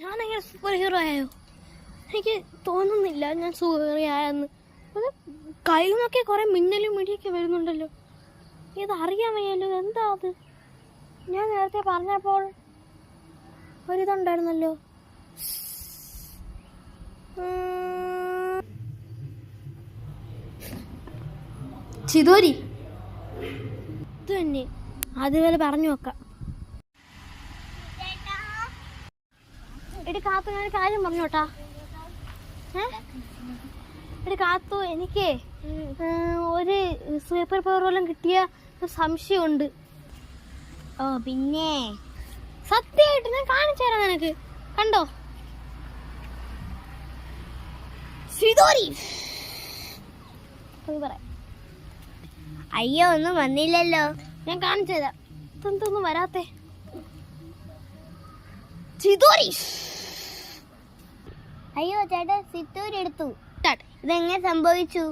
ഞാനെങ്ങനെ super hero ആയോ? എനിക്ക് തോന്നുന്നില്ല ഞാൻ സൂപ്പർ ഹീറോ ആയെന്ന്. അത് കയ്യിൽ നിന്നൊക്കെ കുറെ മിന്നലും മിടിയൊക്കെ വരുന്നുണ്ടല്ലോ. ഇത് അറിയാൻ വയ്യല്ലോ, എന്താ അത്? ഞാൻ നേരത്തെ പറഞ്ഞപ്പോൾ ഒരിതുണ്ടായിരുന്നല്ലോ. ചിതോരി ഇത് തന്നെ, അതുപോലെ പറഞ്ഞു നോക്കാം. എടി കാത്തു, ഞാൻ കാര്യം പറഞ്ഞോട്ടാ. എടി കാത്തു, എനിക്ക് ഒരു സൂപ്പർ പവർ വല്ലതും കിട്ടിയ സംശയമുണ്ട്. ഓ പിന്നെ സത്യമായിട്ട് ഞാൻ കാണിച്ചു തരാം നിനക്ക്, കണ്ടോ? ശ്രീധോരി പറയാം. അയ്യോ, ഒന്നും വന്നില്ലല്ലോ. ഞാൻ കാണിച്ചു തരാം. ഇതൊന്നും വരാത്തെ. ചിതോരി. അയ്യോ ചേട്ടാ, സിത്തൂര് എടുത്തു. ഇതെങ്ങനെ സംഭവിച്ചു?